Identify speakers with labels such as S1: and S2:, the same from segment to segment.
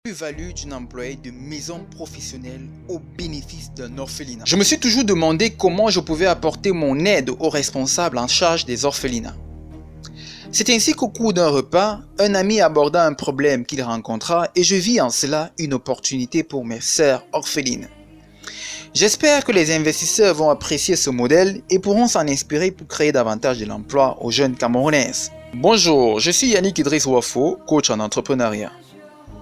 S1: Plus-value d'une employée de maison professionnelle au bénéfice d'un orphelinat. Je me suis toujours demandé comment je pouvais apporter mon aide aux responsables en charge des orphelinats. C'est ainsi qu'au cours d'un repas, un ami aborda un problème qu'il rencontra et je vis en cela une opportunité pour mes sœurs orphelines. J'espère que les investisseurs vont apprécier ce modèle et pourront s'en inspirer pour créer davantage de l'emploi aux jeunes Camerounaises. Bonjour, je suis Yannick Idriss Wafo, coach en entrepreneuriat.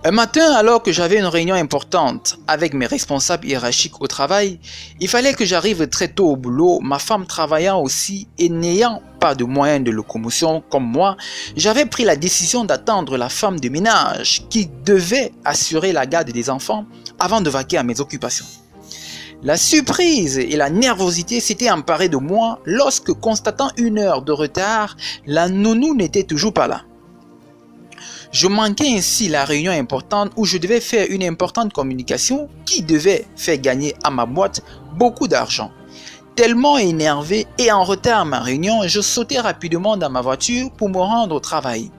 S1: Un matin, alors que j'avais une réunion importante avec mes responsables hiérarchiques au travail, il fallait que j'arrive très tôt au boulot, ma femme travaillant aussi et n'ayant pas de moyens de locomotion comme moi, j'avais pris la décision d'attendre la femme de ménage qui devait assurer la garde des enfants avant de vaquer à mes occupations. La surprise et la nervosité s'étaient emparées de moi lorsque, constatant 1 heure de retard, la nounou n'était toujours pas là. Je manquais ainsi la réunion importante où je devais faire une importante communication qui devait faire gagner à ma boîte beaucoup d'argent. Tellement énervé et en retard à ma réunion, je sautais rapidement dans ma voiture pour me rendre au travail.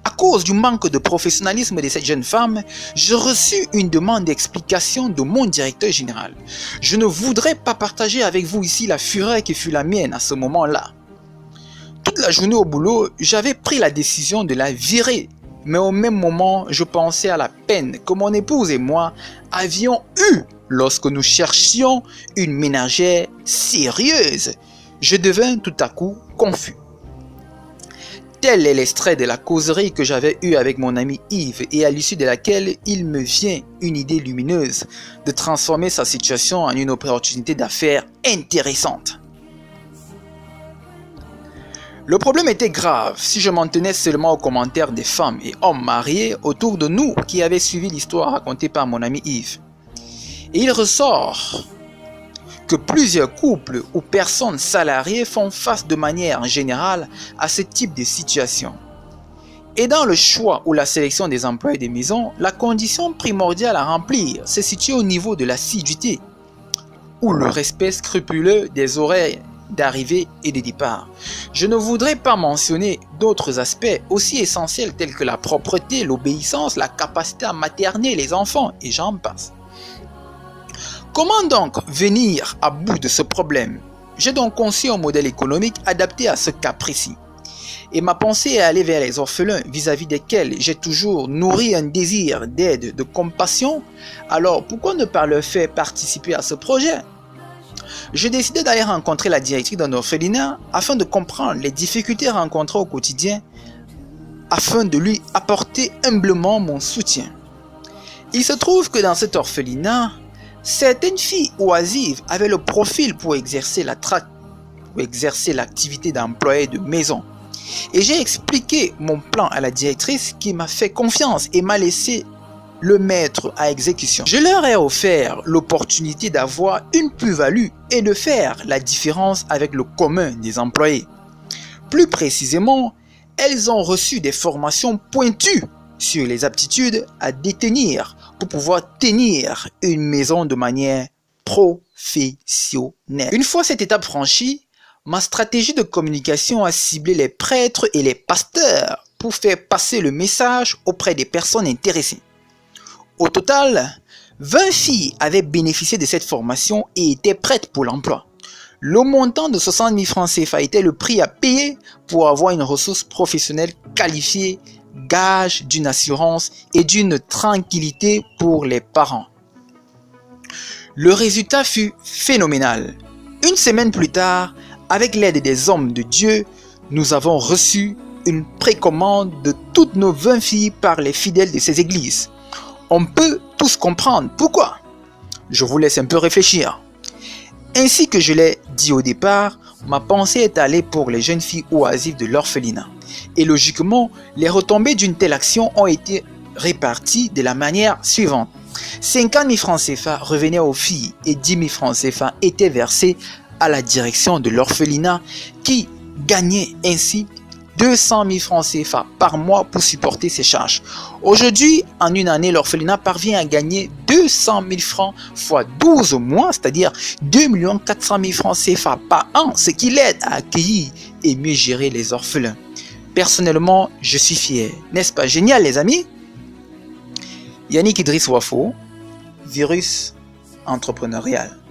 S1: À cause du manque de professionnalisme de cette jeune femme, je reçus une demande d'explication de mon directeur général. Je ne voudrais pas partager avec vous ici la fureur qui fut la mienne à ce moment-là. Toute la journée au boulot, j'avais pris la décision de la virer. Mais au même moment, je pensais à la peine que mon épouse et moi avions eue lorsque nous cherchions une ménagère sérieuse. Je devins tout à coup confus. Tel est l'extrait de la causerie que j'avais eue avec mon ami Yves et à l'issue de laquelle il me vient une idée lumineuse de transformer sa situation en une opportunité d'affaires intéressante. Le problème était grave si je m'en tenais seulement aux commentaires des femmes et hommes mariés autour de nous qui avaient suivi l'histoire racontée par mon ami Yves. Et il ressort que plusieurs couples ou personnes salariées font face de manière générale à ce type de situation. Et dans le choix ou la sélection des employés de maison, la condition primordiale à remplir se situe au niveau de l'assiduité ou le respect scrupuleux des horaires d'arrivée et de départ. Je ne voudrais pas mentionner d'autres aspects aussi essentiels tels que la propreté, l'obéissance, la capacité à materner les enfants et j'en passe. Comment donc venir à bout de ce problème? J'ai donc conçu un modèle économique adapté à ce cas précis. Et ma pensée est allée vers les orphelins vis-à-vis desquels j'ai toujours nourri un désir d'aide, de compassion. Alors pourquoi ne pas leur faire participer à ce projet? J'ai décidé d'aller rencontrer la directrice d'un orphelinat afin de comprendre les difficultés rencontrées au quotidien afin de lui apporter humblement mon soutien. Il se trouve que dans cet orphelinat, certaines filles oisives avaient le profil pour exercer l'activité d'employé de maison. Et j'ai expliqué mon plan à la directrice qui m'a fait confiance et m'a laissé le mettre à exécution. Je leur ai offert l'opportunité d'avoir une plus-value et de faire la différence avec le commun des employés. Plus précisément, elles ont reçu des formations pointues sur les aptitudes à détenir pour pouvoir tenir une maison de manière professionnelle. Une fois cette étape franchie, ma stratégie de communication a ciblé les prêtres et les pasteurs pour faire passer le message auprès des personnes intéressées. Au total, 20 filles avaient bénéficié de cette formation et étaient prêtes pour l'emploi. Le montant de 60 000 francs CFA était le prix à payer pour avoir une ressource professionnelle qualifiée, gage d'une assurance et d'une tranquillité pour les parents. Le résultat fut phénoménal. Une semaine plus tard, avec l'aide des hommes de Dieu, nous avons reçu une précommande de toutes nos 20 filles par les fidèles de ces églises. On peut tous comprendre pourquoi. Je vous laisse un peu réfléchir. Ainsi que je l'ai dit au départ, ma pensée est allée pour les jeunes filles oisives de l'orphelinat. Et logiquement, les retombées d'une telle action ont été réparties de la manière suivante. 50 000 francs CFA revenaient aux filles et 10 000 francs CFA étaient versés à la direction de l'orphelinat qui gagnait ainsi 200 000 francs CFA par mois pour supporter ses charges. Aujourd'hui, en une année, l'orphelinat parvient à gagner 200 000 francs fois 12 mois, c'est-à-dire 2 400 000 francs CFA par an, ce qui l'aide à accueillir et mieux gérer les orphelins. Personnellement, je suis fier. N'est-ce pas génial, les amis? Yannick Idriss Wafo, Virus entrepreneurial.